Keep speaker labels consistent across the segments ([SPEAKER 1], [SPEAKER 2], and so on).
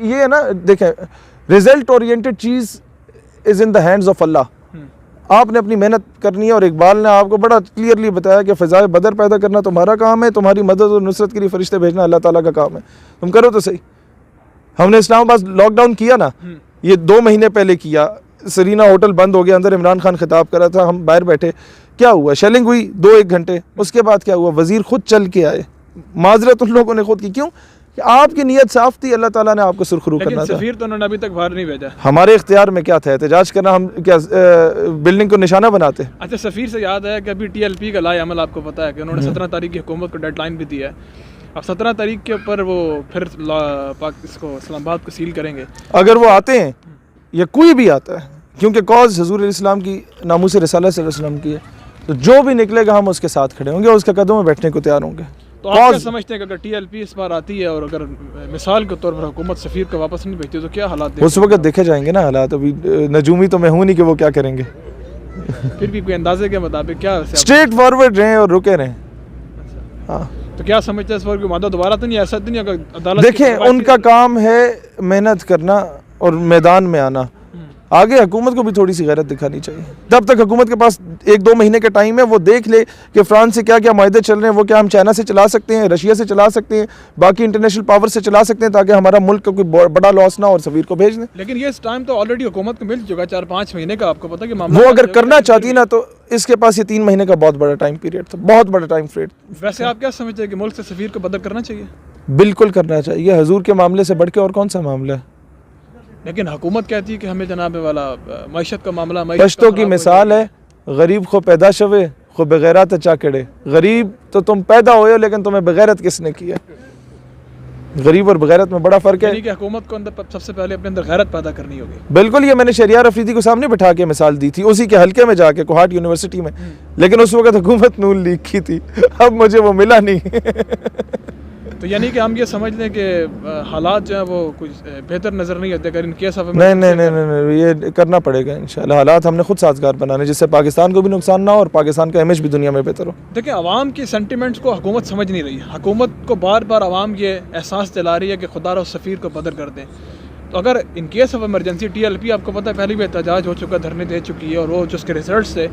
[SPEAKER 1] ये है ना, देखें, रिजल्ट ओरिएंटेड चीज़ is in the hands of Allah. आपने अपनी मेहनत करनी है, और इकबाल ने आपको बड़ा क्लियरली बताया कि फ़िज़ाए बदर पैदा करना तुम्हारा काम है, तुम्हारी मदद और नुसरत के लिए फरिश्ते भेजना अल्लाह ताला का काम है, तुम करो तो सही। हमने इस्लामाबाद लॉकडाउन किया ना, ये 2 महीने पहले किया, सरीना होटल बंद हो गया, अंदर इमरान खान खिताब कर रहा था, हम बाहर बैठे, क्या हुआ, शेलिंग हुई 2-1 घंटे, उसके बाद क्या हुआ, वज़ीर खुद चल के आए, माजरत उन लोगों ने खुद की, क्यों कि आपकी नीयत साफ थी, अल्लाह ताला ने आपको सुरखरू करना था।
[SPEAKER 2] सफीर तो उन्होंने अभी तक बाहर नहीं भेजा।
[SPEAKER 1] हमारे इख्तियार में क्या था, एहतजाज करना, हम क्या बिल्डिंग को निशाना बनाते।
[SPEAKER 2] अच्छा, सफीर से याद है कि अभी TLP का लाए अमल आपको पता है कि उन्होंने 17 तारीख की हुकूमत को डेडलाइन भी दी है। अब 17 तारीख के ऊपर वो फिर इसको इस्लामाबाद को सील करेंगे।
[SPEAKER 1] अगर वो आते हैं या कोई भी आता है, क्योंकि कॉज हजूर इस्लाम की, नामूस रिसालत सल्लल्लाहु अलैहि वसल्लम की है, तो जो भी निकलेगा हम उसके साथ खड़े होंगे, उसके कदमों में बैठने को तैयार होंगे।
[SPEAKER 2] तो आप क्या समझते हैं कि अगर TLP इस बार आती है और अगर मिसाल के तौर पर हुकूमत सफीर को वापस नहीं भेजती तो क्या हालात
[SPEAKER 1] उस वक्त देखे जाएंगे ना हालात। अभी नजूमी तो मैं हूँ नहीं कि वो क्या करेंगे।
[SPEAKER 2] फिर भी कोई अंदाजे के मुताबिक क्या
[SPEAKER 1] स्ट्रेट फॉरवर्ड रहें और रुके रहें। हाँ,
[SPEAKER 2] तो क्या समझते हैं इस पर मादा दोबारा तो नहीं, ऐसा तो नहीं अगर अदालत
[SPEAKER 1] देखें, उनका काम है मेहनत करना और मैदान में आना। आगे हुकूमत को भी थोड़ी सी गैरत दिखानी चाहिए। तब तक हुकूमत के पास 1-2 महीने का टाइम है, वो देख ले कि फ्रांस से क्या क्या मायदे चल रहे हैं, वो क्या हम चाइना से चला सकते हैं, रशिया से चला सकते हैं, बाकी इंटरनेशनल पावर से चला सकते हैं, ताकि हमारा मुल्क का कोई बड़ा लॉस ना और सफीर को भेज दें।
[SPEAKER 2] लेकिन ये इस टाइम तो ऑलरेडी हुकूमत को मिल चुका है 4-5 महीने का, आपको पता है कि मामला
[SPEAKER 1] वो अगर करना चाहती ना तो इसके पास ये 3 महीने का बहुत बड़ा टाइम पीरियड था, बहुत बड़ा टाइम पीरियड।
[SPEAKER 2] वैसे आप क्या समझते हैं कि मुल्क से सफीर को बदर करना चाहिए?
[SPEAKER 1] बिल्कुल करना चाहिए, हजूर के मामले से बढ़ के और कौन सा मामला है।
[SPEAKER 2] लेकिन हुकूमत कहती है कि हमें जनाब वाला मईशत का मामला,
[SPEAKER 1] पश्तो की मिसाल है, गरीब को पैदा शवे खो बगैरत चाकड़े। गरीब तो तुम पैदा हो लेकिन तुम्हें बगैरत किसने किया? गरीब और बगैरत में बड़ा फ़र्क है।
[SPEAKER 2] कि हुकूमत को अंदर सबसे पहले अपने अंदर गैरत पैदा करनी होगी।
[SPEAKER 1] बिल्कुल, ये मैंने शहरियार अफरीदी को सामने बिठा के मिसाल दी थी, उसी के हल्के में जाके कोहाट यूनिवर्सिटी में, लेकिन उस वक्त हुकूमत नून लीग की थी, अब मुझे वो मिला नहीं।
[SPEAKER 2] तो यानी कि हम ये समझ लें कि हालात जो है वो कुछ बेहतर नज़र नहीं आते अगर इन केस ऑफ
[SPEAKER 1] नहीं, ये करना पड़ेगा इंशाल्लाह। हालात हमने खुद साजगार बनाने, जिससे पाकिस्तान को भी नुकसान ना हो और पाकिस्तान का इमेज भी दुनिया में बेहतर हो।
[SPEAKER 2] देखिए, आवाम की सेंटिमेंट्स को हुकूमत समझ नहीं रही। हुकूमत को बार बार आवाम ये एहसास दिला रही है कि खुदा और सफ़ीर को बदर कर दें। तो अगर in case of emergency TLP आपको पता है पहले भी एहतजाज हो चुका, धरने दे चुकी है, और वो जो उसके रिजल्ट थे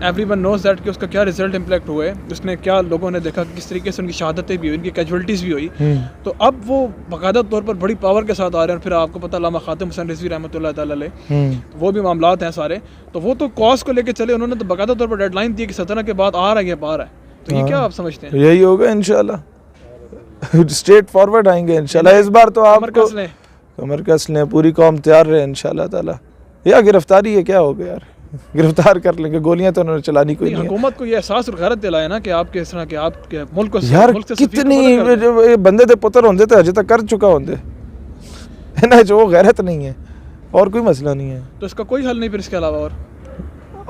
[SPEAKER 2] एवरीवन नोज दैट कि उसका क्या रिजल्ट इम्पैक्ट हुए, उसने क्या लोगों ने देखा किस तरीके से उनकी शहादतें भी हुई, उनकी कैजुअलिटीज़ भी हुई। तो अब वो बाकायदा तौर पर बड़ी पावर के साथ आ रहे हैं। फिर आपको पता अल्लामा खातिम हुसैन रिजवी रहमतुल्लाह ताला अलैह, वो भी मामलात हैं सारे। तो वो तो कॉज को लेकर चले, उन्होंने तो बाकायदा तौर पर डेडलाइन दी कि 17 के बाद आ रहा है, ये बाहर है। तो ये क्या आप समझते हैं?
[SPEAKER 1] यही होगा इंशाल्लाह, स्ट्रेट फॉरवर्ड आएंगे इंशाल्लाह। इस बार तो आपको कमर कस लें, पूरी कौम तैयार रहे इंशाल्लाह ताला। या गिरफ्तारी है, क्या हो गया यार, गिरफ्तार कर लेंगे, गोलियां तो उन्होंने चलानी कोई नहीं।
[SPEAKER 2] हुकूमत को ये एहसास और गैरत दिलाया ना कि आपके इस तरह के आपके मुल्क को
[SPEAKER 1] यार कितनी बंदे दे पुत्र होंदे तो अजे तक कर चुका होंदे है ना, जो गैरत नहीं है और कोई मसला नहीं है।
[SPEAKER 2] तो इसका कोई हल नहीं फिर इसके अलावा? और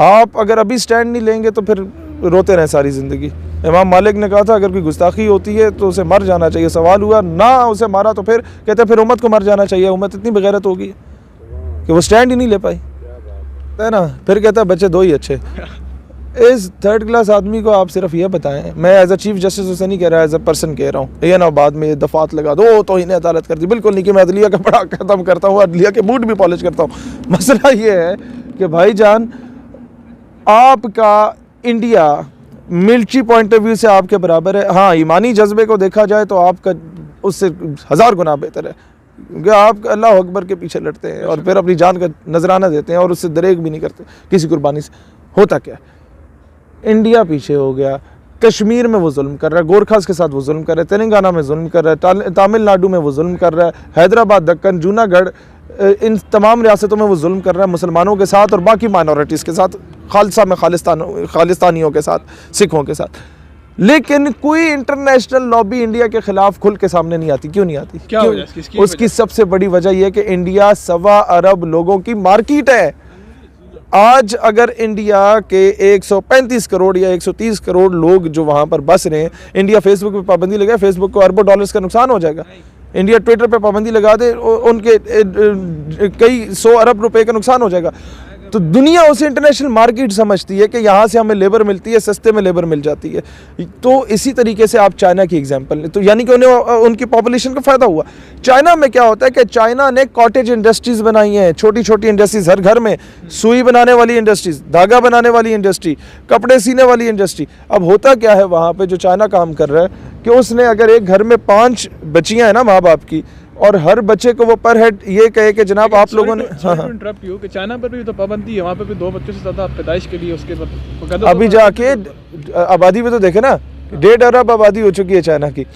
[SPEAKER 1] आप अगर अभी स्टैंड नहीं लेंगे तो फिर रोते रहें सारी ज़िंदगी। इमाम मालिक ने कहा था अगर कोई गुस्ताखी होती है तो उसे मर जाना चाहिए। सवाल हुआ ना उसे मारा तो फिर कहते फिर उम्मत को मर जाना चाहिए। उम्मत इतनी बेगैरत होगी कि वो स्टैंड ही नहीं ले पाई, है ना। फिर कहता है बच्चे 2 ही अच्छे। इस 3rd क्लास आदमी को आप सिर्फ ये बताएं, मैं एज अ चीफ जस्टिस उसे नहीं कह रहा, एज अ पर्सन कह रहा हूँ, ये ना बाद में दफात लगा दो तो इन्हें अदालत कर दी। बिल्कुल नहीं कि मैं अदलिया का बड़ा ख़त्म करता हूँ, अदलिया के बूट भी पॉलिश करता हूँ। मसला ये है कि भाईजान आपका India military point of view से आपके बराबर है। हाँ, ईमानी जज्बे को देखा जाए तो आपका उससे 1000 गुना बेहतर है, क्योंकि आप अल्लाह अकबर के पीछे लड़ते हैं और फिर अपनी जान का नजराना देते हैं और उससे दरेक भी नहीं करते किसी कुर्बानी से। होता क्या, इंडिया पीछे हो गया, कश्मीर में वो जुल्म कर रहा है, गोरखास के साथ वो जुल्म कर रहा है, तेलंगाना में जुल्म कर रहा है, तमिलनाडु में वो जुल्म कर रहा है, हैदराबाद, दक्कन, जूनागढ़, इन तमाम रियासतों में वो जुल्म कर रहा है मुसलमानों के साथ और बाकी माइनॉरिटीज़ के साथ, खालसा में खालिस्तानियों के साथ, सिखों के साथ। लेकिन कोई इंटरनेशनल लॉबी इंडिया के खिलाफ खुल के सामने नहीं आती। क्यों नहीं आती?
[SPEAKER 2] क्या
[SPEAKER 1] क्यों? उसकी सबसे बड़ी वजह यह है कि इंडिया 1.25 अरब लोगों की मार्केट है। आज अगर इंडिया के 135 करोड़ या 130 करोड़ लोग जो वहाँ पर बस रहे हैं, इंडिया फेसबुक पे पाबंदी लगाए, फेसबुक को अरबों डॉलर्स का नुकसान हो जाएगा। इंडिया ट्विटर पे पाबंदी लगा दे, उनके कई 100 अरब रुपए का नुकसान हो जाएगा। तो दुनिया उसे इंटरनेशनल मार्केट समझती है कि यहाँ से हमें लेबर मिलती है, सस्ते में लेबर मिल जाती है। तो इसी तरीके से आप चाइना की एग्जांपल लें, तो यानी कि उन्हें उनकी पॉपुलेशन को फ़ायदा हुआ। चाइना में क्या होता है कि चाइना ने कॉटेज इंडस्ट्रीज़ बनाई हैं, छोटी छोटी इंडस्ट्रीज़ हर घर में, सुई बनाने वाली इंडस्ट्रीज़, धागा बनाने वाली इंडस्ट्री, कपड़े सीने वाली इंडस्ट्री। अब होता क्या है वहाँ पर जो चाइना काम कर रहा है कि उसने अगर एक घर में 5 बच्चियाँ हैं ना माँ बाप की, और हर बच्चे को वो पर हेड ये कहे कि जनाब आप लोगों ने
[SPEAKER 2] इंटरप्ट यू कि चाइना पर भी तो पाबंदी है, वहाँ पे भी 2 बच्चों से ज़्यादा पैदाइश के लिए उसके बाद
[SPEAKER 1] अभी जाके आबादी में तो देखे ना 1.5 अरब आबादी हो चुकी है चाइना की,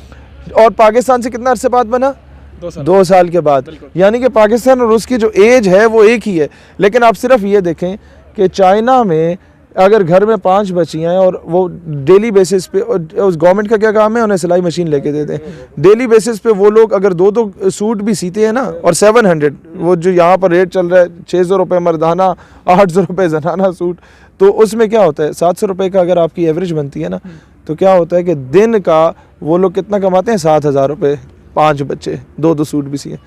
[SPEAKER 1] और पाकिस्तान से कितना अरसे बाद बना? 2 साल के बाद। यानी कि पाकिस्तान और उसकी जो एज है वो एक ही है। लेकिन आप सिर्फ ये देखें कि चाइना में अगर घर में 5 बच्चियाँ हैं और वो डेली बेसिस पे, उस गवर्नमेंट का क्या काम है, उन्हें सिलाई मशीन लेके दे दें, डेली बेसिस पे वो लोग अगर 2 सूट भी सीते हैं ना, और 700 वो जो यहाँ पर रेट चल रहा है 600 रुपये मर्दाना, 800 रुपये जनाना सूट, तो उसमें क्या होता है 700 रुपये का अगर आपकी एवरेज बनती है ना, तो क्या होता है कि दिन का वो लोग कितना कमाते हैं? 7,000 रुपये, 5 बच्चे, 2 सूट भी सिए,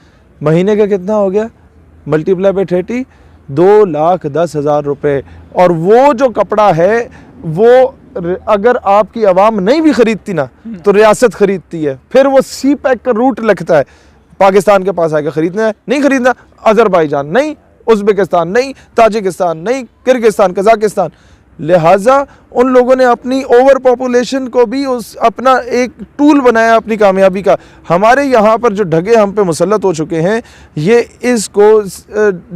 [SPEAKER 1] महीने का कितना हो गया? मल्टीप्लाई बाई 30, 2,10,000 रुपये। और वो जो कपड़ा है वो अगर आपकी आवाम नहीं भी खरीदती ना तो रियासत खरीदती है, फिर वो सी पैक का रूट लगता है, पाकिस्तान के पास आएगा। खरीदना है, नहीं खरीदना, अजरबैजान नहीं, उज़्बेकिस्तान नहीं, ताजिकिस्तान नहीं, किर्गिस्तान, कज़ाकिस्तान। लिहाजा उन लोगों ने अपनी ओवर पॉपुलेशन को भी उस अपना एक टूल बनाया अपनी कामयाबी का। हमारे यहाँ पर जो ढगे हम पे मुसल्लत हो चुके हैं, ये इसको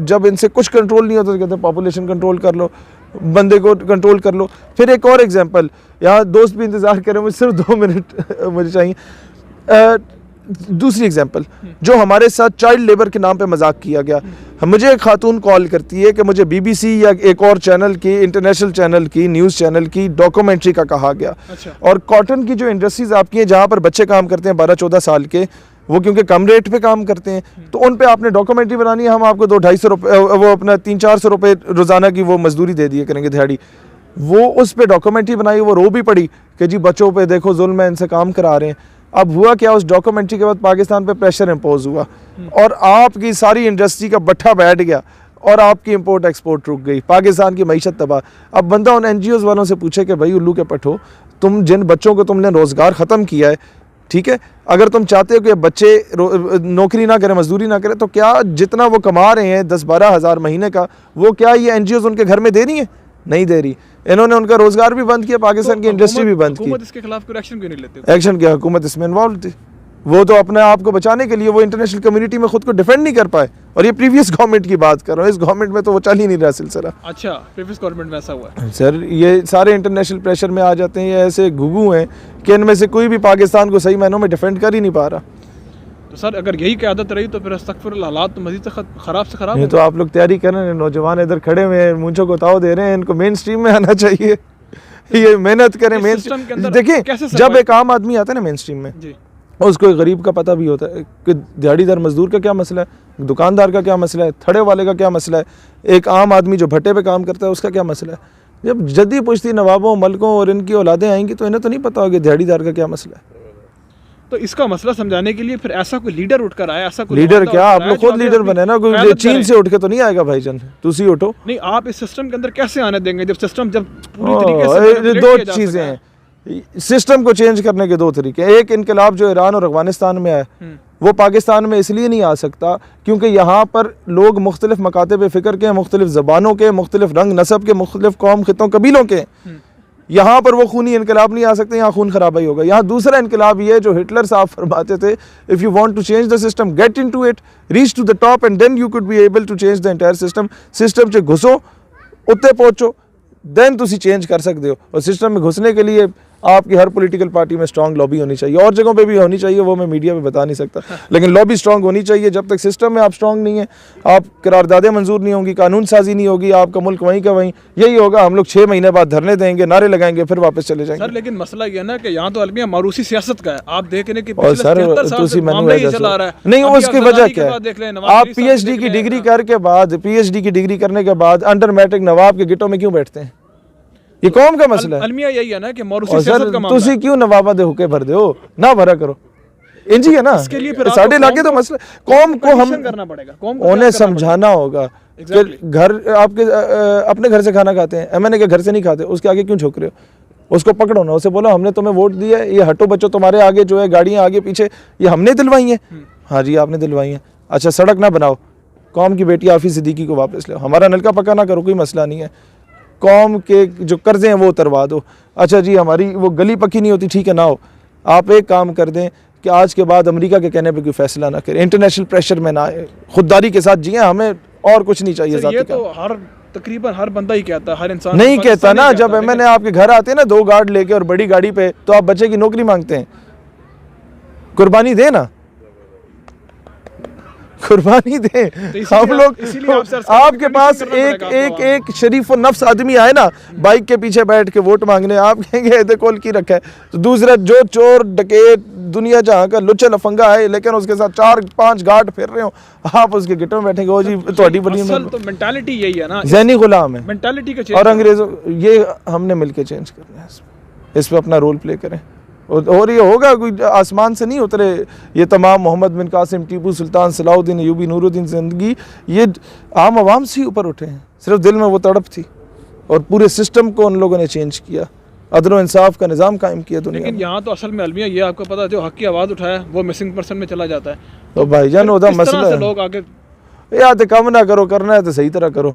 [SPEAKER 1] जब इनसे कुछ कंट्रोल नहीं होता तो कहते हैं पॉपुलेशन कंट्रोल कर लो, बंदे को कंट्रोल कर लो। फिर एक और एग्जांपल, यहाँ दोस्त भी इंतज़ार करें, मुझे सिर्फ 2 मिनट मुझे चाहिए। दूसरी एग्जांपल, जो हमारे साथ चाइल्ड लेबर के नाम पे मजाक किया गया। मुझे एक खातून कॉल करती है कि मुझे BBC या एक और चैनल की, इंटरनेशनल चैनल की, न्यूज़ चैनल की डॉक्यूमेंट्री का कहा गया।
[SPEAKER 2] अच्छा।
[SPEAKER 1] और कॉटन की जो इंडस्ट्रीज़ आपकी हैं जहाँ पर बच्चे काम करते हैं 12-14 साल के, वो क्योंकि कम रेट पे काम करते हैं, तो उन पे आपने डॉक्यूमेंट्री बनानी है, हम आपको 200-250 रुपये, वो अपना 300-400 रुपये रोज़ाना की वो मजदूरी दे दिया करेंगे दिहाड़ी। वो उस पर डॉक्यूमेंट्री बनाई, वो रो भी पड़ी कि जी बच्चों पे देखो जुल्म है, इनसे काम करा रहे हैं। अब हुआ क्या, उस डॉक्यूमेंट्री के बाद पाकिस्तान पे प्रेशर इम्पोज हुआ और आपकी सारी इंडस्ट्री का बट्ठा बैठ गया और आपकी इंपोर्ट एक्सपोर्ट रुक गई, पाकिस्तान की मईशत तबाह। अब बंदा उन NGOs वालों से पूछे कि भाई उल्लू के पठो, तुम जिन बच्चों को तुमने रोज़गार ख़त्म किया है, ठीक है, अगर तुम चाहते हो कि बच्चे नौकरी ना करें, मजदूरी ना करें, तो क्या जितना वो कमा रहे हैं 10-12 हज़ार महीने का, वो क्या ये NGOs उनके घर में दे रही हैं? नहीं दे रही। इन्होंने उनका रोजगार भी बंद किया, पाकिस्तान की इंडस्ट्री भी बंद की।
[SPEAKER 2] हुकूमत इसके खिलाफ कोई एक्शन क्यों नहीं लेती?
[SPEAKER 1] एक्शन क्या, हुकूमत इसमें इन्वॉल्व थी। वो तो अपने आप को बचाने के लिए वो इंटरनेशनल कम्युनिटी में खुद को डिफेंड नहीं कर पाए। और ये प्रीवियस गवर्नमेंट की बात कर रहा हूँ, इस गवर्नमेंट में तो वो चल ही नहीं रहा सिलसिला।
[SPEAKER 2] अच्छा, प्रीवियस गवर्नमेंट में ऐसा हुआ है?
[SPEAKER 1] सर ये सारे इंटरनेशनल प्रेशर में आ जाते हैं, ये ऐसे घुघू हैं कि इनमें से कोई भी पाकिस्तान को सही मायनों में डिफेंड कर ही नहीं पा रहा।
[SPEAKER 2] तो सर अगर यही क़यादत रही तो फिर अस्तगफिरुल्लाह हालात तो मज़ीद ख़राब से ख़राब।
[SPEAKER 1] ये तो आप लोग तैयारी कर रहे हैं, नौजवान इधर खड़े हुए हैं, मूंछों को ताव दे रहे हैं, इनको मेन स्ट्रीम में आना चाहिए। ये मेहनत करें मेन स्ट्रीम। देखिए जब एक आम आदमी आता है ना मेन स्ट्रीम में, उसको एक गरीब का पता भी होता है कि दिहाड़ीदार मजदूर का क्या मसला है, दुकानदार का क्या मसला है, थड़े वाले का क्या मसला है, एक आम आदमी जो भट्टे पे काम करता है उसका क्या मसला है। जब जद्दी पुश्ती नवाबों, मलकों और इनकी औलादें आएंगी तो इन्हें तो नहीं पता होगा दिहाड़ीदार का क्या मसला है।
[SPEAKER 2] तो इसका मसला समझाने के लिए फिर ऐसा कोई लीडर उठकर आया, ऐसा कोई
[SPEAKER 1] लीडर क्या, आप लोग खुद लीडर बने ना, कोई चीन से उठ के तो नहीं आएगा भाईजान, तुसी उठो।
[SPEAKER 2] नहीं, आप इस सिस्टम के अंदर कैसे आने देंगे जब सिस्टम जब पूरी तरीके से
[SPEAKER 1] 2 चीजें हैं सिस्टम को चेंज करने के, 2 तरीके। एक इनकलाब जो ईरान और अफगानिस्तान में है, वो पाकिस्तान में इसलिए नहीं आ सकता क्योंकि यहाँ पर लोग मुख्तलिफ मकातब फ़िक्र के, मुख्तलिफ ज़बानों के, मुख्तलिफ रंग नस्ब के, मुख्तलिफ कौम, खितों, कबीलों के। यहाँ पर वो खूनी इनकलाब नहीं आ सकते, यहाँ खून खराबाई होगा। यहाँ दूसरा इनकलाब ये जो हिटलर साहब फरमाते थे, if you want to change the system get into it, reach to the top and then you could be able to change the entire system. System से घुसो, उत्ते पहुँचो, देन तुसी चेंज कर सकते हो। और सिस्टम में घुसने के लिए आपकी हर पॉलिटिकल पार्टी में स्ट्रॉन्ग लॉबी होनी चाहिए, और जगहों पे भी होनी चाहिए, वो मैं मीडिया पे बता नहीं सकता, लेकिन लॉबी स्ट्रॉन्ग होनी चाहिए। जब तक सिस्टम में आप स्ट्रॉन्ग नहीं है, आप करारदादें मंजूर नहीं होंगी, कानून साजी नहीं होगी, आपका मुल्क वहीं का वहीं यही होगा। हम लोग 6 महीने बाद धरने देंगे, नारे लगाएंगे, फिर वापस चले जाएंगे।
[SPEAKER 2] सर लेकिन मसला ये ना कि यहाँ तो अलमिया मारूसी सियासत का है, आप देखने की
[SPEAKER 1] और सर नहीं, उसकी वजह क्या है, आप PhD की डिग्री करके बाद, PhD की डिग्री करने के बाद अंडर मैट्रिक नवाब के गिटों में क्यों बैठते हैं? ये कौम का मसला है।
[SPEAKER 2] अलमिया यही है ना कि मौरूसी सियासत का मामला है।
[SPEAKER 1] तुसी क्यों नवाबा दे हुके भर दे हो, ना भरा करो। इंज ही है ना,
[SPEAKER 2] इसके लिए फिर आपको
[SPEAKER 1] साढ़े इलाके तो मसला कौम को हम
[SPEAKER 2] करना पड़ेगा, कौम को
[SPEAKER 1] उन्हें समझाना होगा कि
[SPEAKER 2] Exactly.
[SPEAKER 1] घर आपके अपने घर से खाना खाते हैं, एमएनए के घर से नहीं खाते, उसके आगे क्यों झुक रहे हो? उसको पकड़ो ना, उसे बोलो हमने तुम्हें वोट दिया है, ये हटो बच्चों, तुम्हारे आगे जो है गाड़ियां आगे पीछे ये हमने दिलवाई हैं। हाँ जी आपने दिलवाई हैं। अच्छा सड़क ना बनाओ, कौम की बेटी आफिस सिद्दीकी को वापस लो, हमारा नलका पक्का ना करो, कोई मसला नहीं है, कौम के जो कर्जे हैं वो उतरवा दो। अच्छा जी हमारी वो गली पक्की नहीं होती, ठीक है ना हो, आप एक काम कर दें कि आज के बाद अमेरिका के कहने पे कोई फैसला ना करें, इंटरनेशनल प्रेशर में ना आए, खुददारी के साथ जिए, हमें और कुछ नहीं चाहिए।
[SPEAKER 2] सर, ये तो तकरीबन हर बंदा ही कहता है, हर इंसान
[SPEAKER 1] नहीं कहता ना, जब
[SPEAKER 2] लेकिन
[SPEAKER 1] एमएनए आपके घर आते हैं ना 2 गार्ड लेके और बड़ी गाड़ी पे, तो आप बच्चे की नौकरी मांगते हैं, कुर्बानी दे ना, कुर्बानी दे। हम लोग आपके पास एक शरीफ और नफ्स आदमी आए ना बाइक के पीछे बैठ के वोट मांगने, आप कहेंगे देखो की रखा है, तो दूसरा जो चोर डकैत दुनिया जहाँ का लुच्चा लफंगा है लेकिन उसके साथ 4-5 गार्ड फिर रहे हो, आप उसके गिट में बैठेंगे, ओ जी थोड़ी बड़ी
[SPEAKER 2] तो मेंटालिटी यही है ना,
[SPEAKER 1] ज़हनी गुलाम है
[SPEAKER 2] मेंटालिटी का
[SPEAKER 1] और अंग्रेजों, ये हमने मिलके चेंज करना है, इस पे अपना रोल प्ले करें। और ये होगा, कोई आसमान से नहीं उतरे ये तमाम मोहम्मद बिन कासिम, टीपू सुल्तान, सलाउद्दीन अयूबी, नूरुद्दीन ज़िंदगी, ये आम आवाम से ही ऊपर उठे हैं, सिर्फ दिल में वो तड़प थी और पूरे सिस्टम को उन लोगों ने चेंज किया, अदल व इंसाफ का निज़ाम कायम किया दुनिया।
[SPEAKER 2] लेकिन यहाँ तो असल में अलमिया ये आपको पता है, जो हक की आवाज़ उठाया वो मिसिंग पर्सन में चला जाता है।
[SPEAKER 1] तो भाईजान उदा
[SPEAKER 2] किस तरह
[SPEAKER 1] मसला
[SPEAKER 2] से
[SPEAKER 1] है,
[SPEAKER 2] लोग आगे
[SPEAKER 1] या तो कम ना करो, करना है तो सही तरह करो,